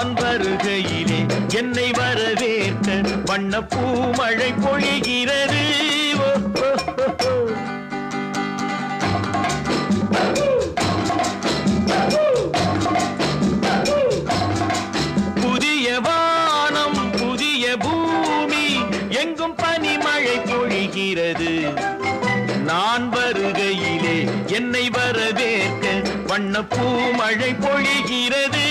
நான் வருகையிலே என்னை வரவேற்க வண்ணப்பூ மழை பொழிகிறது. புதிய வானம் புதிய பூமி எங்கும் பனிமழை பொழிகிறது. நான் வருகையிலே என்னை வரவேற்க வண்ணப்பூ மழை பொழிகிறது.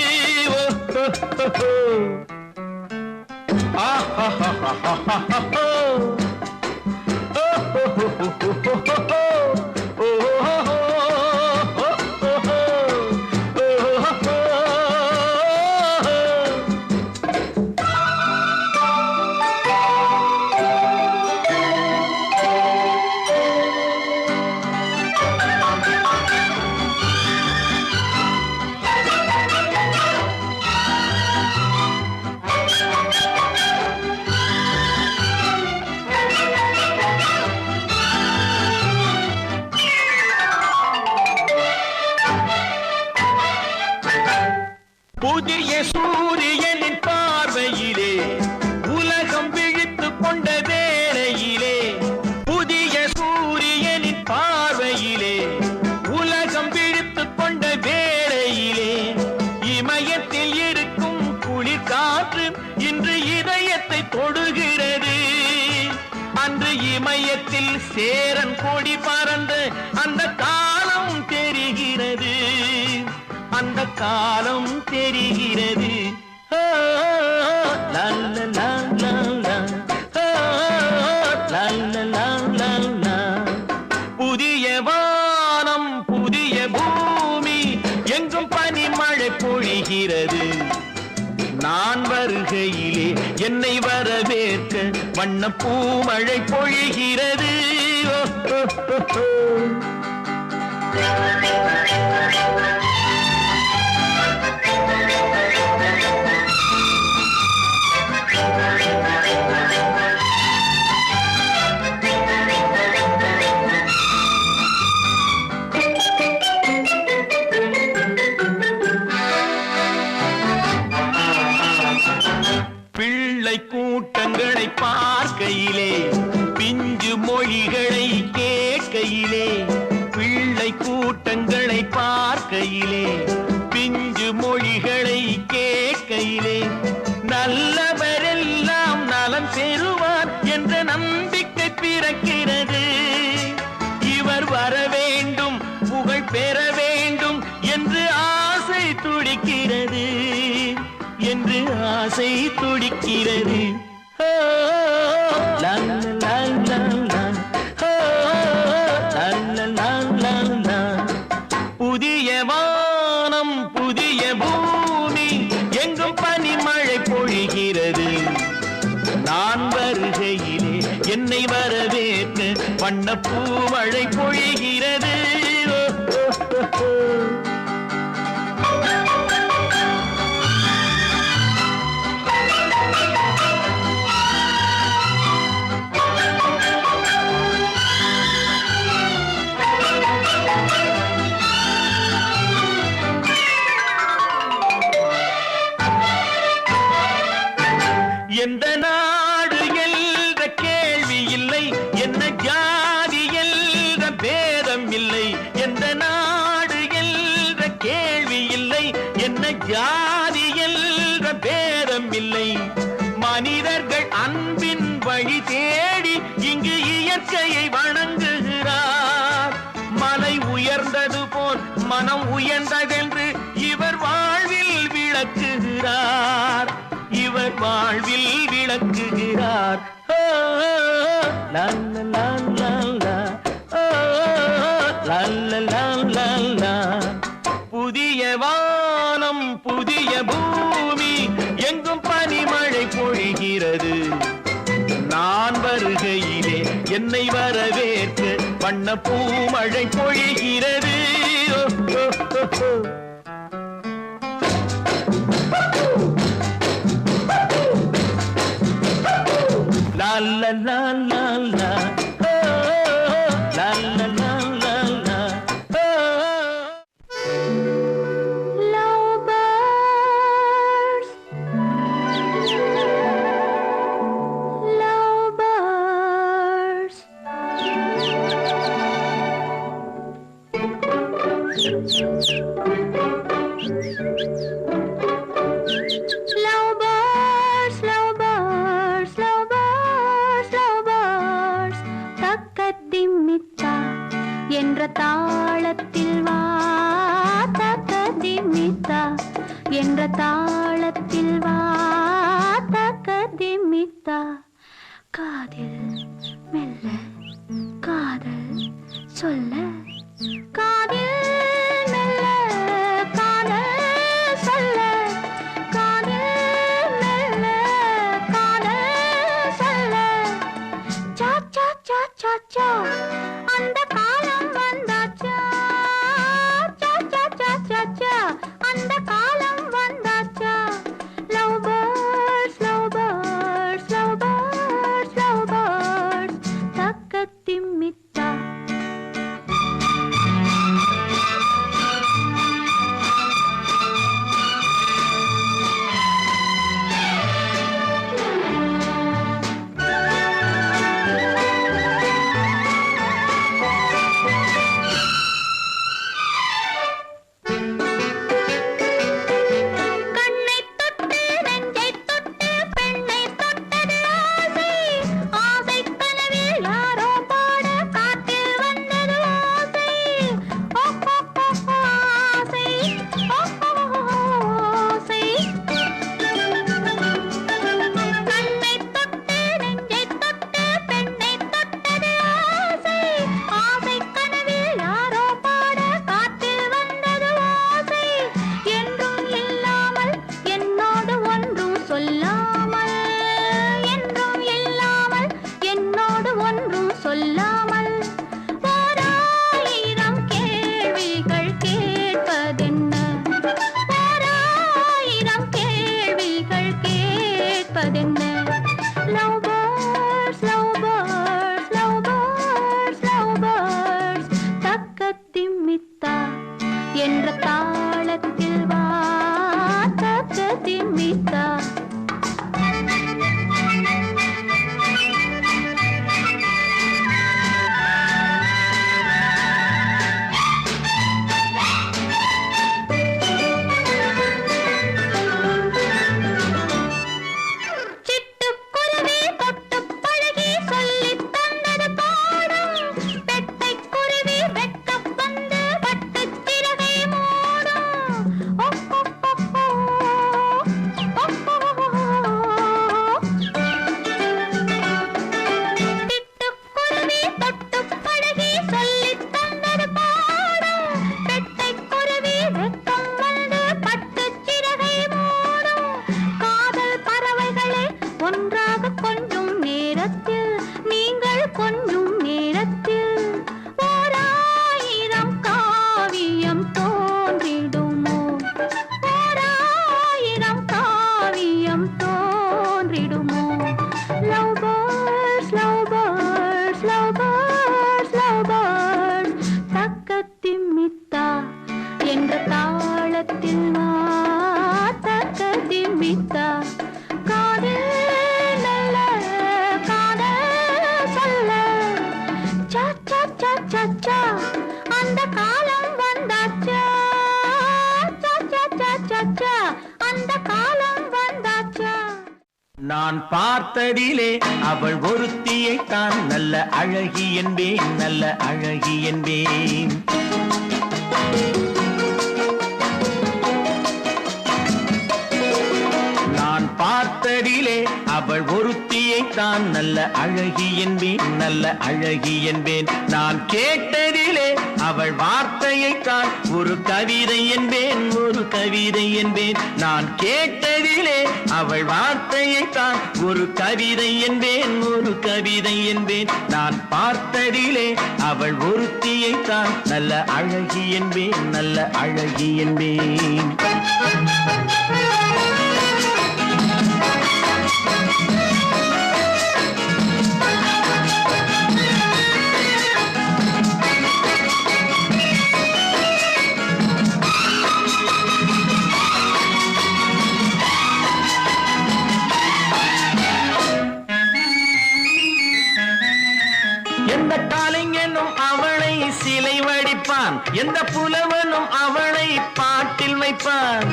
புதிய சூரியனின் பார்வையிலே உலகம் விழித்துக் கொண்ட வேளையிலே, புதிய சூரியனின் பார்வையிலே உலகம் விழித்துக் கொண்ட வேளையிலே, இமயத்தில் இருக்கும் குளிர் காற்று இன்று இதயத்தை தொடுகிறது. அன்று இமயத்தில் சேரன் கொடி பறந்த அந்த காலம் தெரிகிறது, அந்த காலம் தெரிகிறது. புதிய வானம் புதிய பூமி எங்கும் பனிமழை பொழிகிறது. நான் வருகையிலே என்னை வரவேற்க வண்ணப்பூ மழை பொழிகிறது. பிள்ளை கூட்டங்களை பார்க்கையிலே பிஞ்சு மொழிகளை கேட்கையிலே, பிள்ளை கூட்டங்களை பார்க்கையிலே பிஞ்சு மொழிகளை கேட்கையிலே, நல்லவரெல்லாம் நலம் பெறுவார் என்ற நம்பிக்கை பிறக்கிறது. இவர் வர வேண்டும் புகழ் பெற வேண்டும் என்று ஆசை துடிக்கிறது, என்று ஆசை துடிக்கிறது. புதிய வானம் புதிய பூமி எங்கும் பனிமழை பொழிகிறது. நான் வருகையிலே என்னை வரவேற்க வண்ணப்பூ மழை பொழிகிறது. எந்த நாடு என்ற கேள்வி இல்லை, என்ன ஜாதி என்ற பேதம் இல்லை. எந்த நாடு என்ற கேள்வி இல்லை, என்ன ஜாதி என்ற பேதம் இல்லை. மனிதர்கள் அன்பின் வழி தேடி இங்கு இயற்கையை வணங்குகிறார். மலை உயர்ந்தது போல் மனம் உயர்ந்ததென்று இவர் வாழ்வில் விளக்குகிறார், இவர் வாழ்வில் விளக்குகிறார். புதிய வானம் புதிய பூமி எங்கும் பனிமழை பொழிகிறது. நான் வருகையிலே என்னை வரவேற்க வண்ணப்பூ மழை பொழிகிறது. La la la la la, la la la la la. Lovebirds திமித்தா காதில் மெல்ல காதல் சொல்ல காதில் மெல்ல காதல் சொல்ல காதில் மெல்ல காதல் சொல்ல சா சா சா சா சா அந்த காலம் வந்தாச்சா சா சா சா சா சா அந்த காலம் வந்தாச்சா love birds love birds love birds love birds தக்க திமித்தா என்ற தாளத்தில் வா தக்க திமித்தா ஒன்றாக கொஞ்சம் நேரத்தில் நீங்கள் கொஞ்சம் நேரத்தில் ஓராயிரம் காவியம் தோன்றிடுமோ ஓராயிரம் காவியம் தோன்றிடுமோ love birds love birds love birds love birds தக்க திமித்தா என்ற தாளத்தில் வா தக்க திமித்தா காதில் அந்த காலம் வந்தாச்சா அந்த காலம் வந்தாச்சா நான் பார்த்ததிலே அவள் ஒருத்தியை தான் நல்ல அழகி என்பேன் நல்ல அழகி என்பேன் நான் பார்த்ததிலே அவள் ஒருத்தியை தான் நல்ல அழகி என்பேன் நல்ல அழகி என்பேன் நான் கேட்டதிலே அவள் வார்த்தையை தான் ஒரு கவிதை என்பேன் ஒரு கவிதை என்பேன் நான் கேட்டதிலே அவள் வார்த்தையை தான் ஒரு கவிதை என்பேன் ஒரு கவிதை என்பேன் நான் பார்த்ததிலே அவள் ஒருத்தியை தான் நல்ல அழகி என்பேன் நல்ல அழகி என்பேன் எந்த காலைஞனும் அவளை சிலை வடிப்பான் எந்த புலவனும் அவளை பாட்டில் வைப்பான்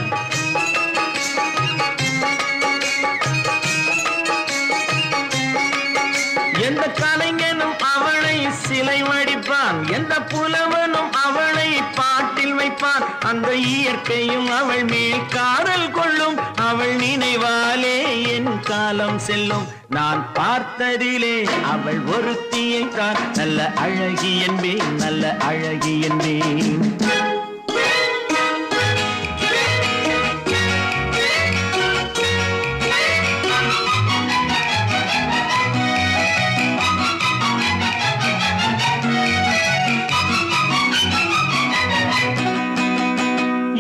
எந்த கலைஞனும் அவளை சிலை வடிப்பான் எந்த புலவனும் அவளை பாட்டில் வைப்பான் அந்த இயற்கையும் அவள் மேல் காதல் கொள்ளும் அவள் நினைவாலே என் காலம் செல்லும் நான் பார்த்ததிலே அவள் ஒருத்தியை தான் நல்ல அழகி என்பேன் நல்ல அழகி என்பேன்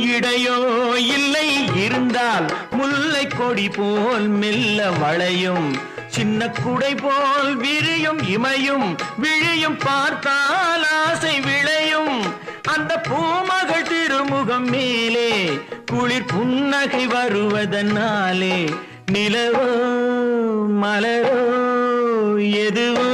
இடையோ இல்லை இருந்தால் முல்லை கொடி போல் மெல்ல வளையும் சின்ன குடை போல் விரியும் இமையும் விழியும் பார்த்தால் ஆசை விளையும் அந்த பூமகள் திருமுகம் மேலே குளிர் புன்னகை வருவதனாலே நிலவோ மலரோ எதுவோ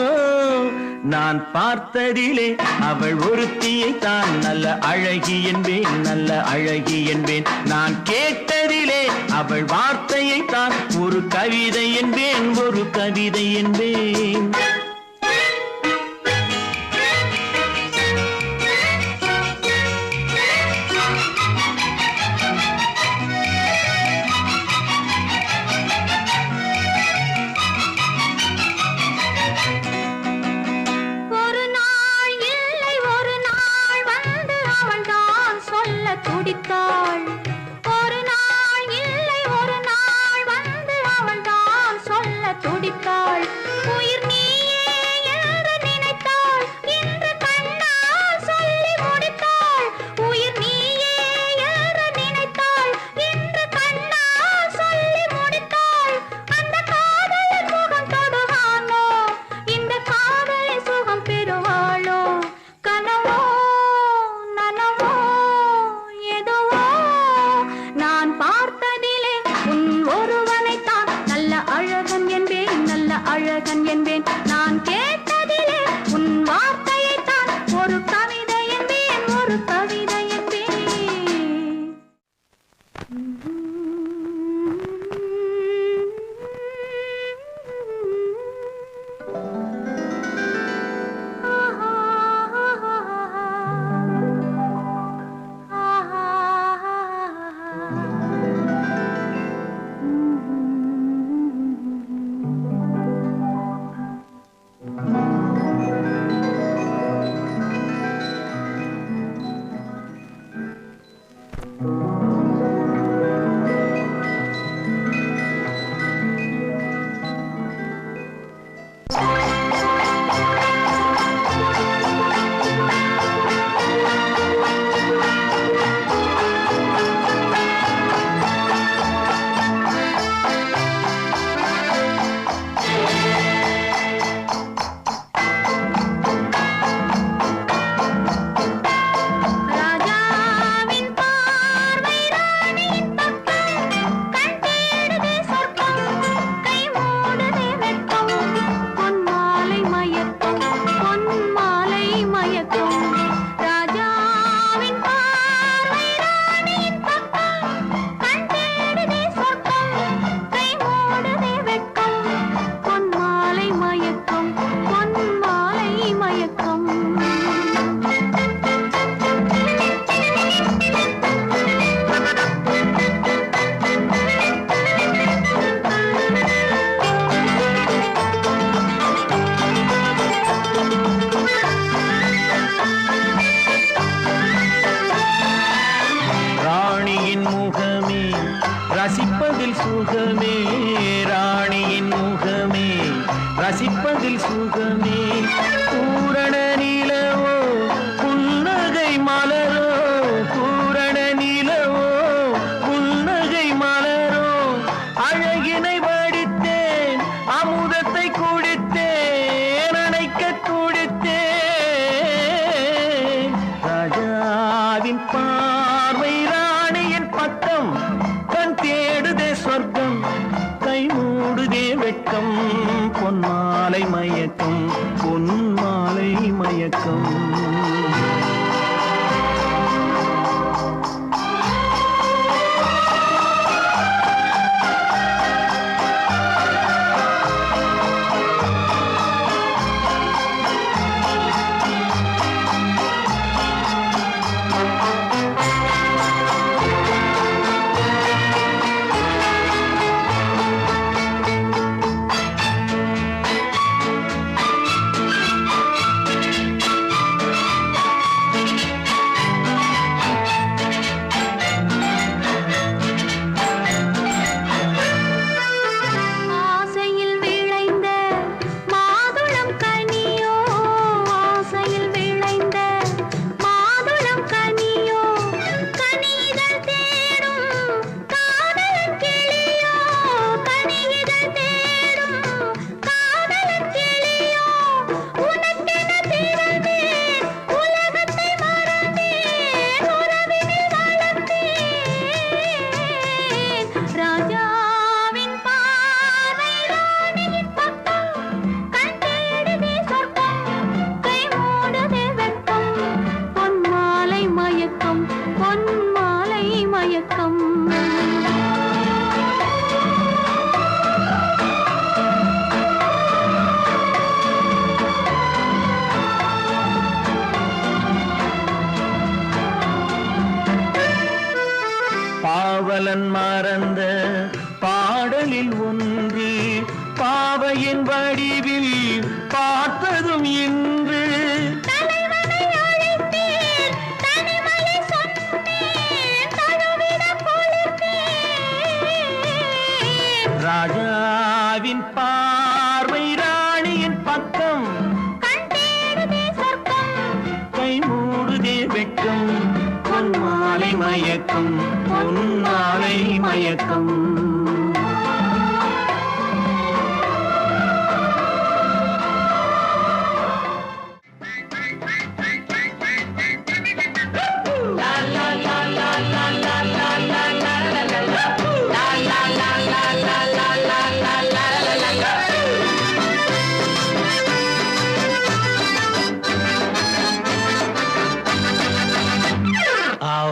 நான் பார்த்ததிலே அவள் ஒருத்தியை தான் நல்ல அழகி என்பேன் நல்ல அழகி என்பேன் நான் கேட்டதிலே அவள் வார்த்தையை தான் ஒரு கவிதை என்பேன் ஒரு கவிதை என்பேன் துடித்தாள் ஒரு நாள் இல்லை ஒரு நாள் வந்து அவள் தான் சொல்ல துடித்தாள் உயிர் நீயே என்று நினைத்தாள் இன்று கண்ணால் சொல்லி முடித்தாள் உயிர் நீயே என்று நினைத்தாள் இன்று கண்ணால் சொல்லி முடித்தாள் அந்த காதலின் முகம் தொடுவானோ இந்த காதலை சுகம் பெறுவாளோ கனவோ நனவோ நான் பார்த்ததிலே உன் ஒருவனைத்தான் நல்ல அழகன் என்பேன் நல்ல அழகன் என்பேன் நான் கேட்டதிலே உன் வார்த்தையைத்தான் ஒரு கவிதை என்பேன் ஒரு கவிதை என்பேன் ரசிப்பதில் சுகமே ராணியின் முகமே ரசிப்பதில் சுகமே பூரண நிலவோ புன்னகை மலரோ பூரண நிலவோ புன்னகை மலரோ அழகினை வடித்தேன் அமுதத்தை குடித்தேன் அணைக்க துடித்தேன் ராஜாவின் பார்வை ராணியின் பக்கம் கண் தேடுதே சொர்க்கம் கை மூடுதே வெட்கம் பொன்மாலை மயக்கம் பொன்மாலை மயக்கம் காதலில் ஒன்று பாவையின் வடிவில் பார்த்ததும் இன்று தலைவனை அழைத்தேன், தனிமையை சொன்னேன், தழுவிடக் கொள்கிறேன். ராஜாவின் பார்வை ராணியின் பக்கம் கண் தேடுதே சொர்க்கம், கை மூடுதே வெட்கம் பொன்மாலை மயக்கம் பொன்மாலை மயக்கம்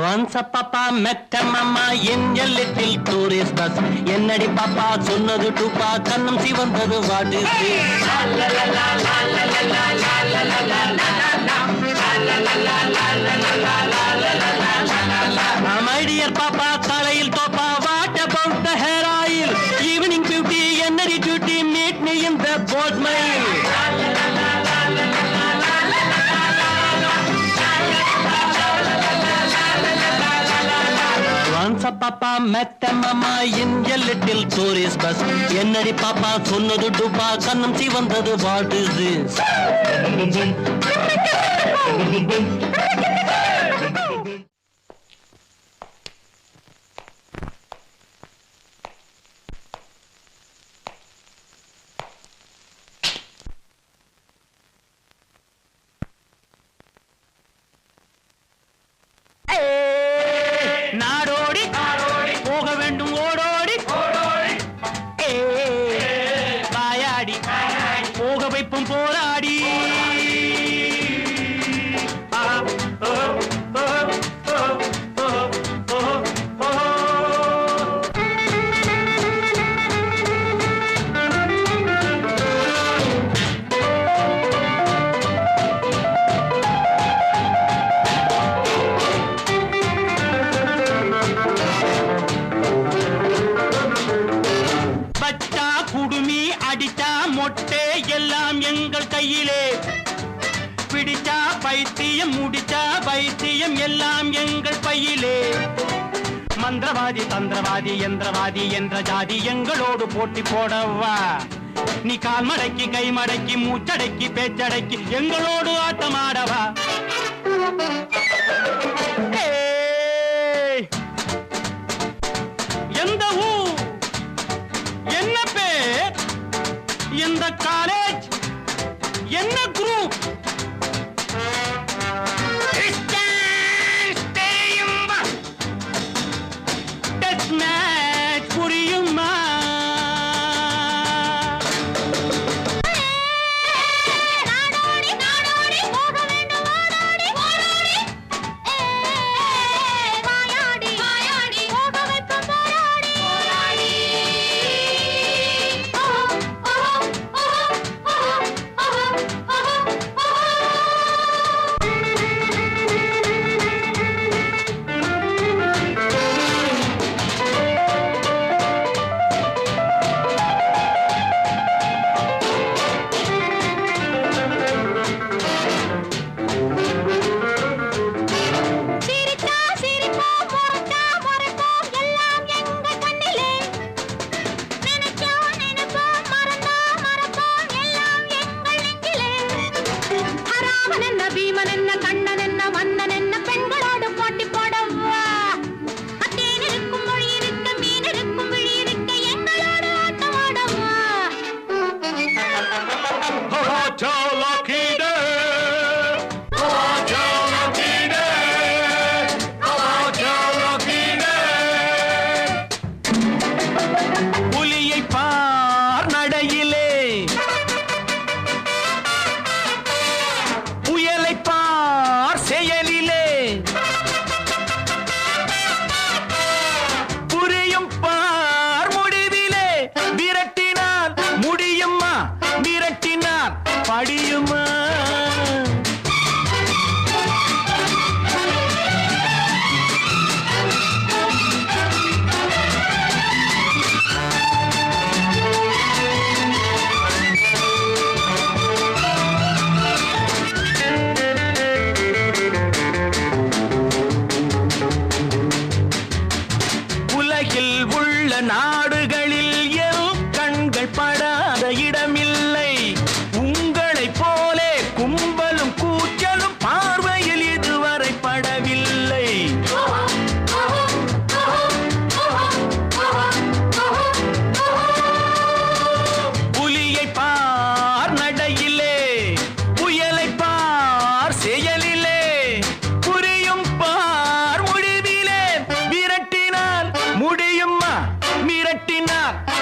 Once a papa met a mama in a little tourist bus. என்னடி பாப்பா சொன்னது டூப்பா கண்ணம் சிவந்தது what is this? My dear papa தலையில் தோப்பா what about the hair oil? Evening beauty என்னடி duty meet me in the boat mile. Once a papa met a mama in a little tourist bus. என்னடி பாப்பா சொன்னது டூப்பா கண்ணம் சிவந்தது what is this? நாடோடி போக வேண்டும் ஓடோடி வாயாடி போக வைப்பும் போராடி பச்சா குடுமி அடிச்சா மொட்டை எல்லாம் எங்கள் கையிலே பிடிச்சா பைத்தியம் முடிச்சா வைத்தியம் எல்லாம் எங்கள் பையிலே மந்திரவாதி தந்திரவாதி யந்திரவாதி என்ற ஜாதி எங்களோடு போட்டி போடவா நீ கால் மடக்கி கை மடக்கி மூச்சடக்கி பேச்சடக்கி எங்களோடு ஆட்டமாடவா ஏய், எந்த ஊர் என்ன பேர் எந்த காலேஜ் என்ன குரூப் தெரியுமா டெஸ்ட் மேட்ச் புரியுமா நாடோடி நாடோடி போக வேண்டும் ஓடோடி ஓடோடி வாயாடி வாயாடி போக வைப்போம் போராடி போராடி ஓஹோ ஓஹோ ஓஹோ ஓஹோ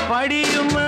படியுமா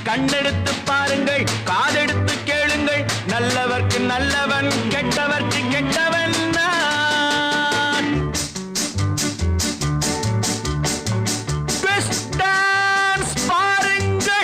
கண்ணெடுத்து பாருங்கள், காதெடுத்து கேளுங்கள், நல்லவர்க்கு நல்லவன், கெட்டவர்க்கு கெட்டவன் நான். Twist dance பாருங்கள்.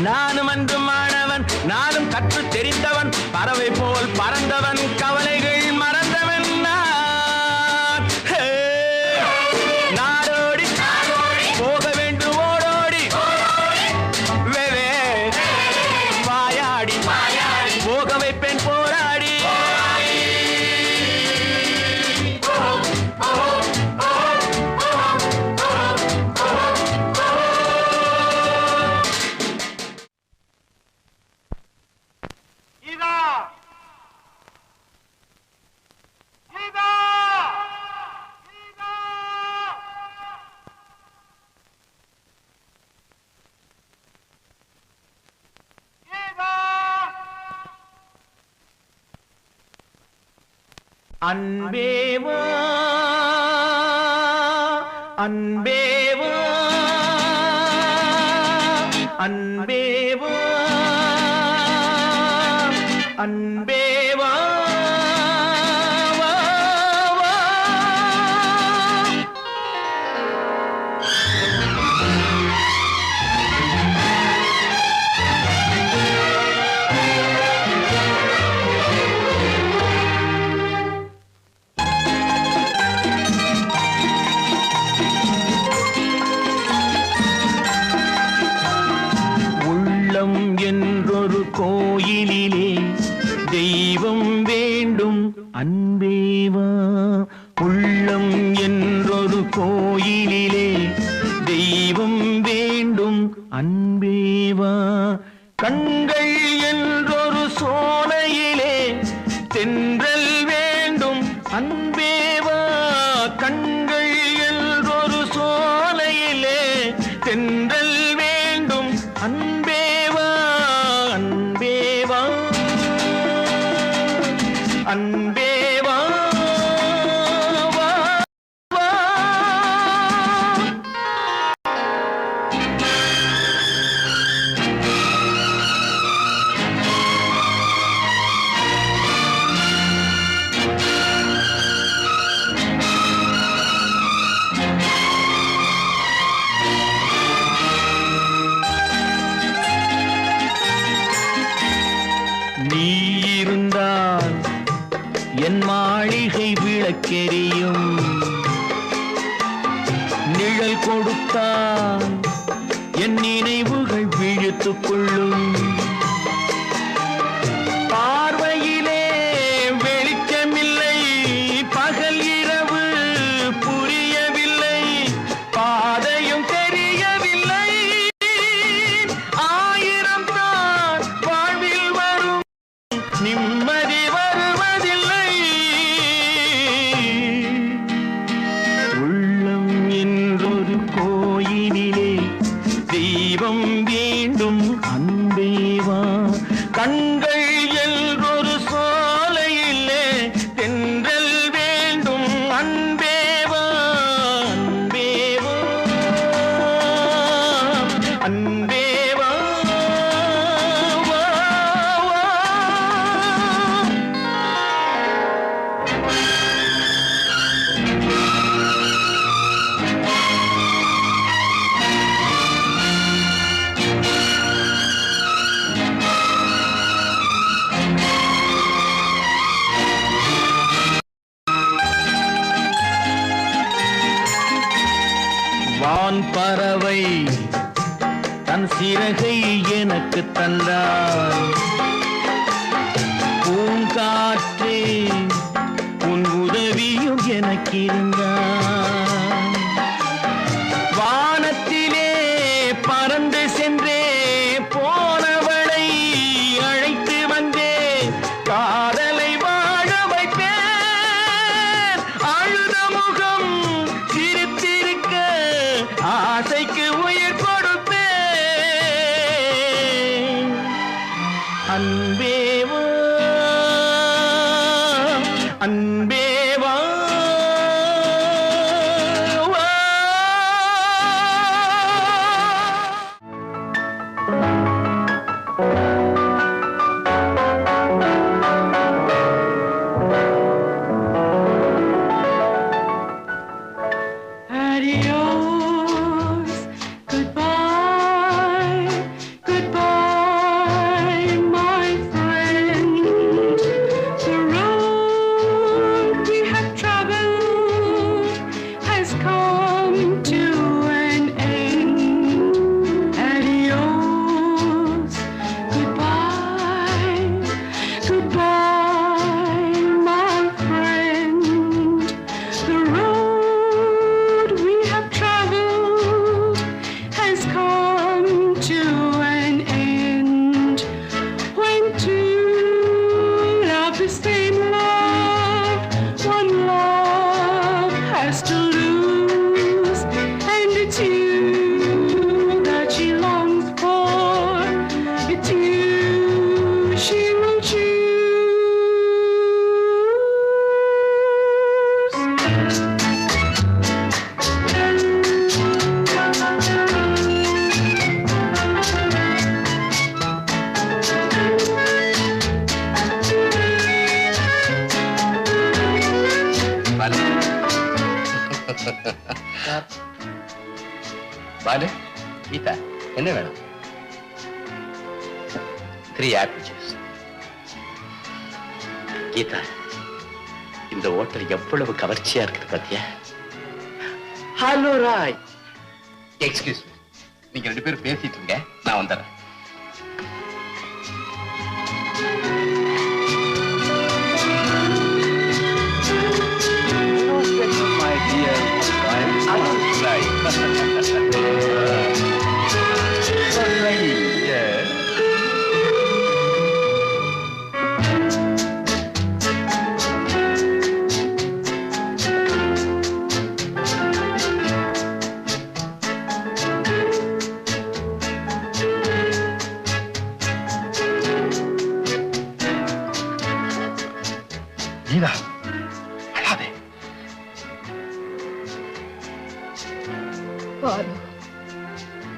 நானும் அன்று மாணவன், நானும் கற்று தெரிந்தவன், பறவை போல் பறந்தவன், கவலைகள் மறந்தவன் நான். நாடோடி போக வேண்டும் ஓடோடி, வாயாடி போக வைப்பேன் போராடி. அன்பேவா அன்பேவா அன்பேவா அன்பேவா என்றொரு கோயிலிலே தெய்வம் வேண்டும் அன்பேவா. உள்ளம் என்றொரு கோயிலிலே தெய்வம் வேண்டும் அன்பேவா. கண்கள் என்றொரு சோலையிலே தென்றல் வேண்டும் அன்பேவா. கண்கள் என்றொரு சோலையிலே தென்றல் வேண்டும் அன்பேவா. அன்பேவா அன்பேவா நீ இருந்தால் என் மாளிகை விளக்கெரியும். நிழல் கொடுத்தால் என் நினைவுகள் விழித்துக் கொள்ளும். பார்வையிலே வெளிச்சமில்லை, பகல் இரவு புரியவில்லை, பாதையும் தெரியவில்லை. ஆயிரம் தான் வாழ்வில் வரும், நிம்மதி வருவதில்லை. உள்ளம் என்றொரு கோயிலிலே தெய்வம் வேண்டும் அன்பேவா. பொன் பறவை தன் சிறகை எனக்கு தந்தாள். பூங்காற்றே உன் உதவியும் எனக்கு இருந்தால். வானத்திலே பறந்து சென்றே போனவளை அழைத்து வந்தே காதலை வாழ வைப்பேன். அழுத முகம் சிரித்திருக்க ஆசைக்கு உயிர் கொடுப்பேன். அன்பேவா அன்பேவா Adios, goodbye, goodbye, my friend. The road we have traveled has come to an end. Adios, goodbye, goodbye, my friend. The road we have traveled has come to an end. When two love the same love, one love has to lose, and it's you that she longs for, it's you she will choose. Balu, Geetha, என்ன வேணும்? 3 apple juice. Geetha, இந்த hotel எவ்வளவு கவர்ச்சியா இருக்குது பாத்தியா? Hello Rai, excuse me, நீங்க 2 பேரும் பேசிட்டு இருங்க, நான் வந்துடுறேன். My dear, கீதா, அழாதே. பாரு,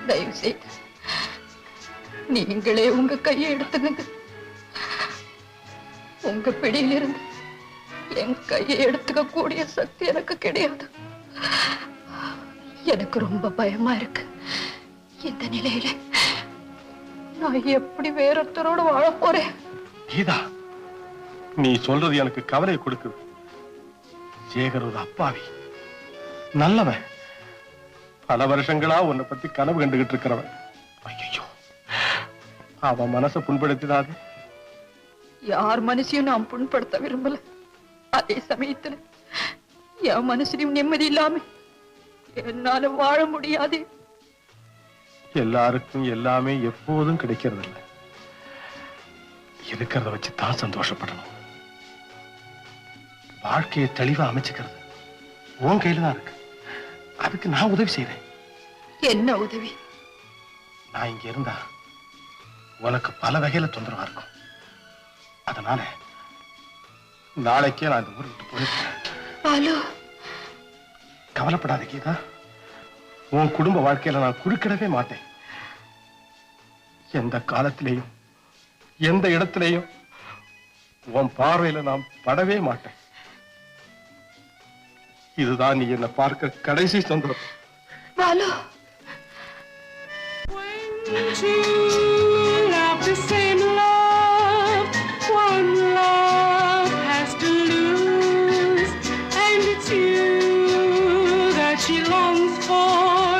தயவு செய்து நீங்களே உங்க கையை எடுத்துங்க. உங்க பிடியிலிருந்து என் கையை எடுத்துக்க கூடிய சக்தி எனக்கு கிடையாது. எனக்கு ரொம்ப பயமா இருக்கு. இந்த நிலையில நான் எப்படி வேறொருத்தரோடு வாழ போறேன்? கீதா, நீ சொல்றது எனக்கு கவலை கொடுக்குது. சேகர் ஒரு அப்பாவி, நல்லவன். பல வருஷங்களா உன்னை பத்தி கனவு கண்டுகிட்டு இருக்கிறவன். ஐயோ, அவன் மனசை புண்படுத்தினாது. யார் மனசையும் நான் புண்படுத்த விரும்பல. அதே சமயத்துல என் மனசுலயும் நிம்மதி இல்லாம என்னால வாழ முடியாது. எல்லாருக்கும் எல்லாமே எப்போதும் கிடைக்கிறது இல்லை. இருக்கிறத வச்சு தான் சந்தோஷப்படணும். வாழ்க்கையை தெளிவா அமைச்சுக்கிறது உன் கையில தான் இருக்கு. அதுக்கு நான் உதவி செய்றேன். என்ன உதவி? நான் இங்க இருந்தா உனக்கு பல வகையில தொந்தரவா இருக்கும். அதனால நாளைக்கே நான் இந்த ஊரை விட்டு போயிருக்கேன். பாலு, கவலைப்படாத கீதா, உன் குடும்ப வாழ்க்கையில நான் குறுக்கிடவே மாட்டேன். எந்த காலத்திலேயும் எந்த இடத்திலேயும் உன் பார்வையில நான் படவே மாட்டேன். இதுதான் நீ என்ன பார்க்க கடைசி சந்தர்ப்பம். Balu, Love the same love, one love has to lose, and it's you that she longs for,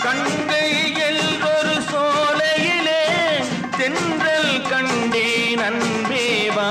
Ganga எல்லொரு சோலையிலே தென்றல் கண்டேன் அன்பேவா.